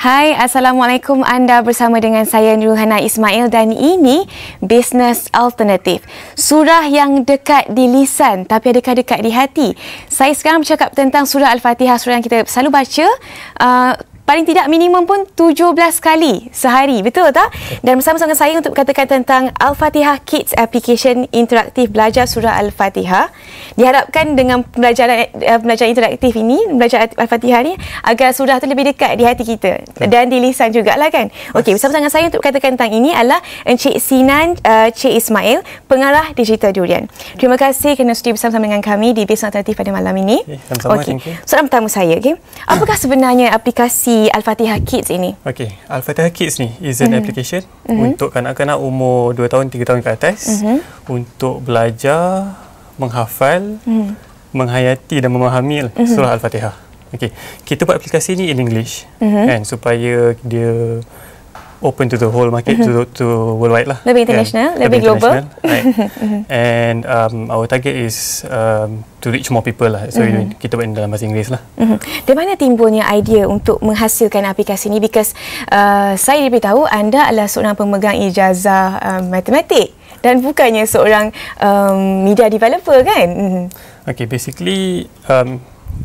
Hai, Assalamualaikum. Anda bersama dengan saya Nurhana Ismail dan ini Business Alternative. Surah yang dekat di lisan tapi adakah dekat di hati? Saya sekarang bercakap tentang surah Al-Fatihah, surah yang kita selalu baca. Paling tidak minimum pun 17 kali sehari, betul tak? Dan bersama-sama saya untuk berkatakan tentang Al-Fatihah Kids Application Interaktif Belajar Surah Al-Fatihah. Diharapkan dengan pembelajaran interaktif ini, belajar Al-Fatihah ni, agar surah tu lebih dekat di hati kita dan di lisan jugalah kan. Okey, bersama-sama saya untuk berkatakan tentang ini adalah Encik Sinan Cik Ismail, pengarah Digital Durian. Terima kasih kerana sudi bersama-sama dengan kami di Business Alternatif pada malam ini. Sama-sama, thank you. Soalan pertama saya, okey. Apakah sebenarnya aplikasi Al-Fatihah Kids ini? Okey, Al-Fatihah Kids ni is an application untuk kanak-kanak umur 2 tahun, 3 tahun ke atas untuk belajar, menghafal, menghayati dan memahami surah Al-Fatihah. Okey, kita buat aplikasi ni in English kan, supaya dia open to the whole market, to worldwide lah. Lebih international, lebih global. Right. And our target is to reach more people lah. So kita buat dalam bahasa Inggeris lah. Dari mana timbulnya idea untuk menghasilkan aplikasi ini? Because saya diberitahu anda adalah seorang pemegang ijazah matematik dan bukannya seorang media developer kan? Okay, basically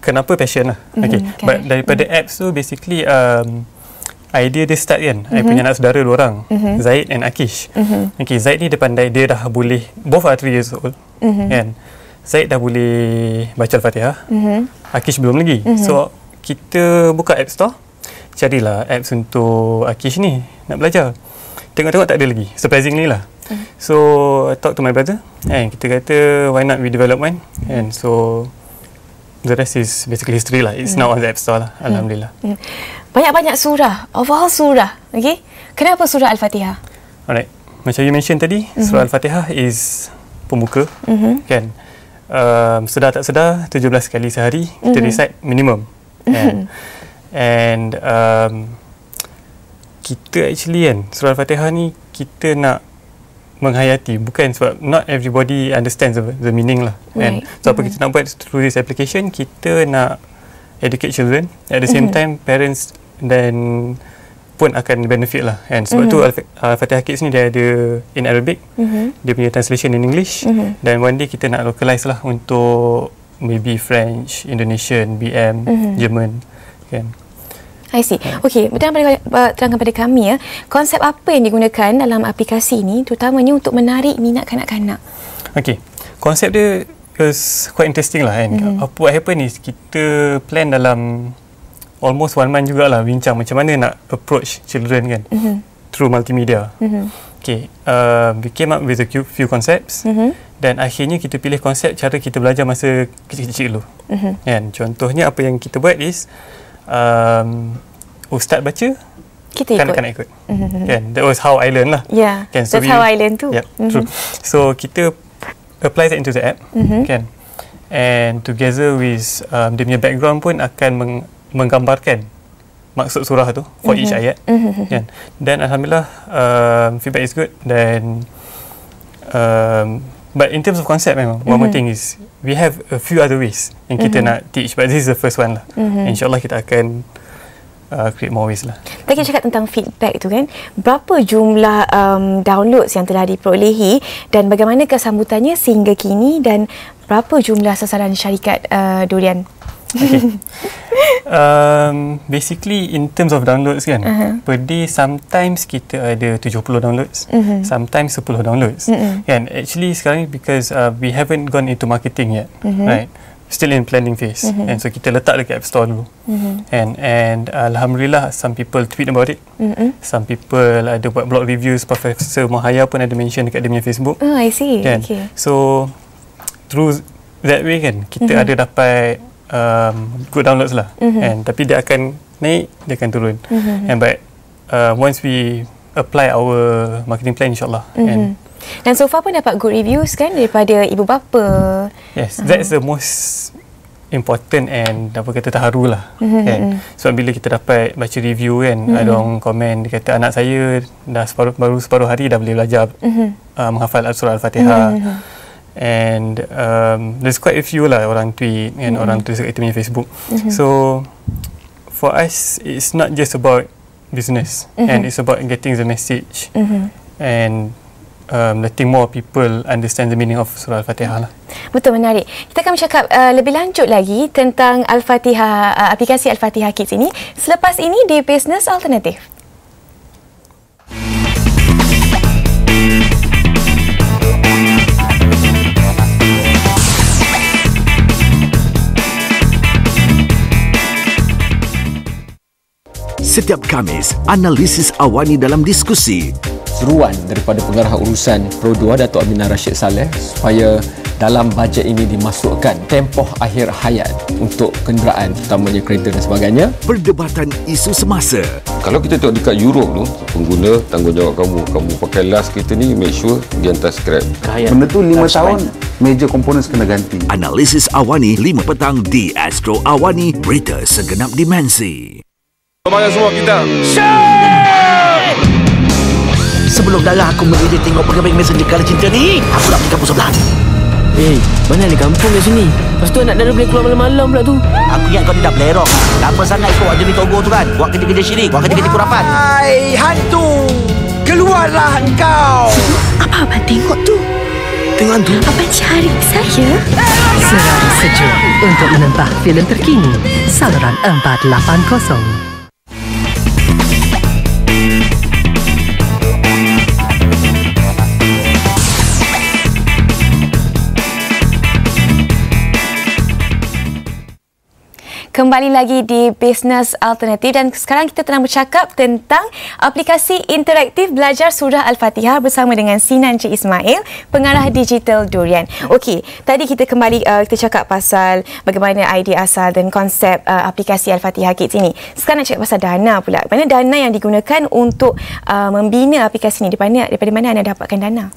kenapa passion lah. Okay. But daripada apps tu basically idea dia start kan, I punya anak saudara 2 orang, Zaid and Akish. Okay, Zaid ni dia pandai, dia dah boleh, both are 3 years old kan. Zaid dah boleh baca Al-Fatihah, Akish belum lagi. So kita buka App Store, carilah apps untuk Akish ni nak belajar. Tengok-tengok tak ada lagi, surprisingly lah. So I talk to my brother and kita kata why not we develop one, and so the rest is basically history lah. It's now on the App Store lah, Alhamdulillah. Banyak-banyak surah, overall surah. Okay? Kenapa surah Al-Fatihah? Alright, macam you mention tadi, surah Al-Fatihah is pembuka kan. Sedar tak sedar 17 kali sehari kita recite minimum. And kita actually kan, surah Al-Fatihah ni kita nak menghayati, bukan sebab not everybody understands the meaning lah. And so apa kita nak buat through this application, kita nak educate children, at the same time parents dan pun akan benefit lah. And sebab tu Al-Fatihah Kids ni dia ada in Arabic, dia punya translation in English, dan one day kita nak localize lah untuk maybe French, Indonesian, BM, German kan. I see. Okey, terangkan pada kami konsep apa yang digunakan dalam aplikasi ini terutamanya untuk menarik minat kanak-kanak. Okey, konsep dia is quite interesting lah kan. What happen is kita plan dalam almost 1 month jugalah bincang macam mana nak approach children kan through multimedia. Okay, we came up with a few concepts dan akhirnya kita pilih konsep cara kita belajar masa kecil-kecil dulu. Kan, contohnya apa yang kita buat is ustaz baca, kita ikut. Kanak-kanak ikut. Kan, that was how I learn lah. Yeah, kan, so that's how I learn too. Yeah, true. So kita apply that into the app, kan, and together with dia punya background pun akan menggambarkan maksud surah tu for each ayat, kan. Dan alhamdulillah feedback is good. Dan but in terms of concept memang one more thing is we have a few other ways yang kita nak teach, but this is the first one lah. InsyaAllah kita akan create more ways lah. Tadi kita cakap tentang feedback tu kan, berapa jumlah downloads yang telah diperolehi dan bagaimanakah sambutannya sehingga kini, dan berapa jumlah sasaran syarikat Durian? Okay. Basically in terms of downloads kan, per day sometimes kita ada 70 downloads, sometimes 10 downloads kan. Actually sekarang because we haven't gone into marketing yet, right, still in planning phase, and so kita letak dekat App Store dulu, and alhamdulillah some people tweet about it, some people ada buat blog reviews. Profesor Mahaya pun ada mention dekat dia punya Facebook. Oh, I see. Kan? Okay. So through that way kan kita ada dapat good downloads lah, and tapi dia akan naik, dia akan turun, and but once we apply our marketing plan insyaAllah. Dan so far pun dapat good reviews kan daripada ibu bapa. Yes, that's the most important and apa kata terharu lah kan. Sebab bila kita dapat baca review kan, ada orang komen, dia kata anak saya dah baru separuh hari dah boleh belajar menghafal surah Al-Fatihah. And there's quite a few lah orang tweet and orang tulis kat kita punya Facebook. So for us it's not just about business and it's about getting the message and letting more people understand the meaning of surah Al-Fatihah lah. Betul, menarik. Kita akan bercakap lebih lanjut lagi tentang Al-Fatihah, aplikasi Al-Fatihah Kids ini selepas ini di Business Alternatif. Setiap Khamis, analisis Awani dalam diskusi. Seruan daripada pengarah urusan Pro 2 Datuk Aminah Rashid Saleh supaya dalam bajet ini dimasukkan tempoh akhir hayat untuk kenderaan, terutamanya kereta dan sebagainya. Perdebatan isu semasa. Kalau kita tengok dekat Europe tu, pengguna tanggungjawab kamu pakai last kereta ni, make sure dia hantar scrap. Benda tu 5 tahun, major components kena ganti. Analisis Awani 5 petang di Astro Awani, berita segenap dimensi. Semangat semua kita. Sebelum darah aku menjadi tengok pegawai messenger kala cinta ni, aku nak pergi kampung sebelah. Mana ada kampung kat sini? Lepas tu anak dara boleh keluar malam-malam pula tu. Aku ingat kau ni dah belerok. Lama sangat ikut Wak Joni Togo tu kan. Buat kerja-kerja syirik, buat kerja-kerja kurafat. Hai hantu, keluarlah engkau. Apa abang tengok tu? Tengok hantu? Abang cari saya? Seram sejuk untuk menentang filem terkini. Saluran 480. Kembali lagi di Business Alternatif dan sekarang kita tengah bercakap tentang aplikasi interaktif belajar surah Al-Fatihah bersama dengan Sinan Cik Ismail, pengarah digital Durian. Okey, tadi kita kembali kita cakap pasal bagaimana idea asal dan konsep aplikasi Al-Fatihah Kids ini. Sekarang nak cakap pasal dana pula. Mana dana yang digunakan untuk membina aplikasi ini? Daripada mana anda dapatkan dana?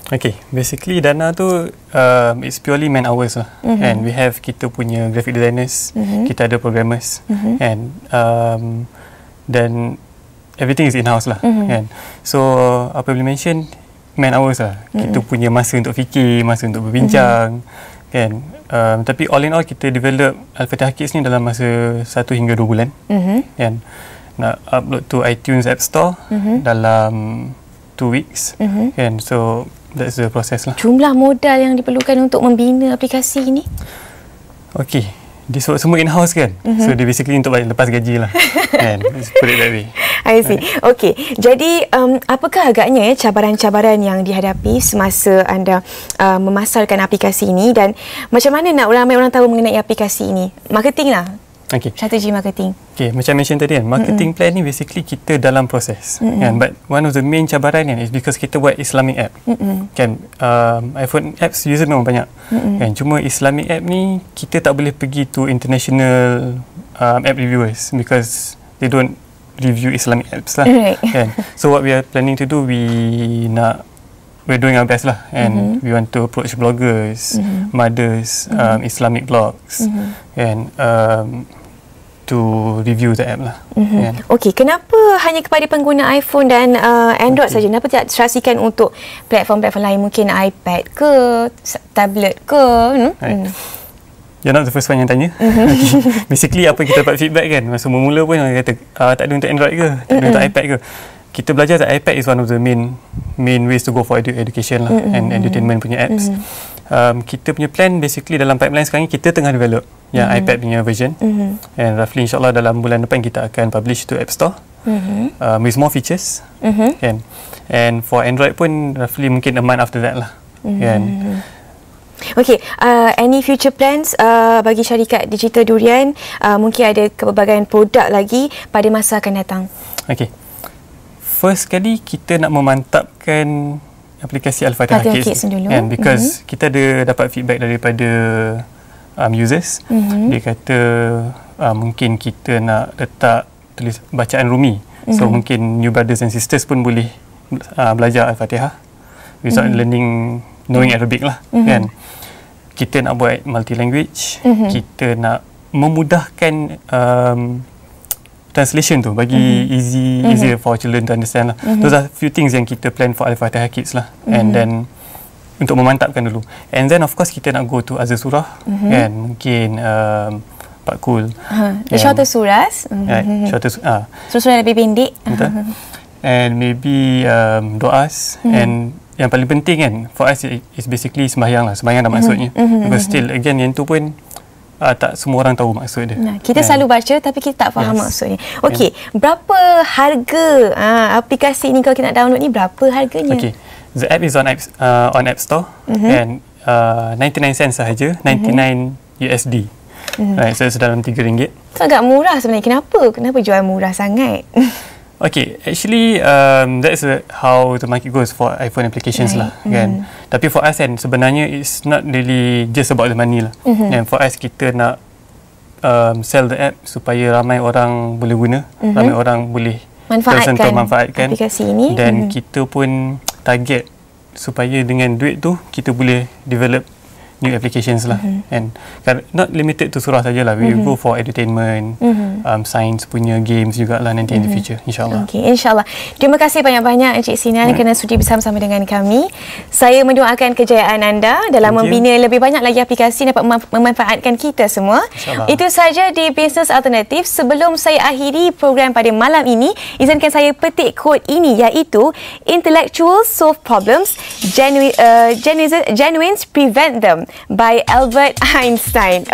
Okay, basically dana tu it's purely man hours lah. And we have kita punya graphic designers, kita ada programmers, and then everything is in-house lah. And so apa boleh mention, man hours lah. Kita punya masa untuk fikir, masa untuk berbincang, kan. Tapi all in all kita develop Al-Fatihah Kids ni dalam masa 1 hingga 2 bulan. Kan. Nak upload to iTunes App Store dalam 2 weeks. Kan. So that's the process lah. Jumlah modal yang diperlukan untuk membina aplikasi ini? Okay, dia semua in-house kan. So dia basically untuk lepas gaji lah. And let's put it that way. I see. Okay, jadi apakah agaknya cabaran-cabaran yang dihadapi semasa anda memasarkan aplikasi ini dan macam mana nak ramai orang tahu mengenai aplikasi ini? Marketing lah. Okay. Strategi marketing. Okay, macam mention tadi kan, marketing plan ni basically kita dalam proses. Kan? But one of the main cabaran kan is because kita buat Islamic app. Kan, iPhone apps user memang banyak. Kan, cuma Islamic app ni kita tak boleh pergi to international app reviewers because they don't review Islamic apps lah. Kan? So what we are planning to do, we're doing our best lah, and we want to approach bloggers, mothers, Islamic blogs, and to review the app lah. Okey, kenapa hanya kepada pengguna iPhone dan Android saja? Kenapa tidak diserasikan untuk platform-platform lain, mungkin iPad ke, tablet ke? You're not the first one yang tanya. Basically apa kita dapat feedback kan, masa mula pun orang kata tak ada untuk Android ke, tak ada untuk iPad ke. Kita belajar that iPad is one of the main ways to go for education lah, and entertainment punya apps. Kita punya plan basically dalam pipeline sekarang ni kita tengah develop yang iPad punya version, and roughly insyaAllah dalam bulan depan kita akan publish to App Store with more features, kan. And for Android pun roughly mungkin a month after that lah, kan. Okay, any future plans bagi syarikat Digital Durian? Mungkin ada pelbagai produk lagi pada masa akan datang. Okay, first kali kita nak memantapkan aplikasi Al-Fatihah Kids dulu, and because kita ada dapat feedback daripada users. Dia kata mungkin kita nak letak tulis bacaan Rumi, so mungkin new brothers and sisters pun boleh belajar Al-Fatihah without knowing Arabic lah, kan. Kita nak buat multi language, kita nak memudahkan translation tu bagi easier for children to understand lah. Those are few things yang kita plan for Al-Fatihah Kids lah, and then untuk memantapkan dulu, and then of course kita nak go to Azhar Surah, kan. Mungkin Pak Kul. Shorter suras. Shorter surah lebih pendek. Betul. And maybe doas. And yang paling penting kan, for us is basically sembahyang lah. Sembahyang dah maksudnya. Because still, again, yang tu pun tak semua orang tahu maksud dia. Kita selalu baca tapi kita tak faham maksudnya. Okey, berapa harga aplikasi ni kalau kita nak download ni, berapa harganya? Okay, the app is on App Store and 99 cents sahaja, 99 USD. Right, so dalam RM3. So agak murah sebenarnya. Kenapa jual murah sangat? Okay, actually that's how the market goes for iPhone applications lah kan. Tapi for us kan, sebenarnya it's not really just about the money lah. And for us, kita nak sell the app supaya ramai orang boleh guna, ramai orang boleh manfaatkan aplikasi ini. Dan kita pun target supaya dengan duit tu kita boleh develop new applications lah. And not limited to surah sajalah. We go for entertainment, science punya games jugalah nanti in the future, insyaAllah. Okay, insyaAllah. Terima kasih banyak-banyak Encik Sinan kerana sudi bersama-sama dengan kami. Saya mendoakan kejayaan anda dalam membina lebih banyak lagi aplikasi dapat memanfaatkan kita semua. Itu saja di Business Alternatif. Sebelum saya akhiri program pada malam ini, izinkan saya petik kod ini, iaitu Intellectuals Solve Problems, Genuines Prevent Them, by Albert Einstein.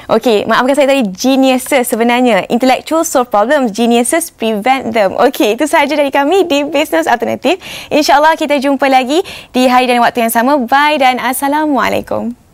Okey, maafkan saya tadi geniuses sebenarnya. Intellectuals solve problems, geniuses prevent them. Okey, itu sahaja dari kami di Business Alternatif. InsyaAllah kita jumpa lagi di hari dan waktu yang sama. Bye dan Assalamualaikum.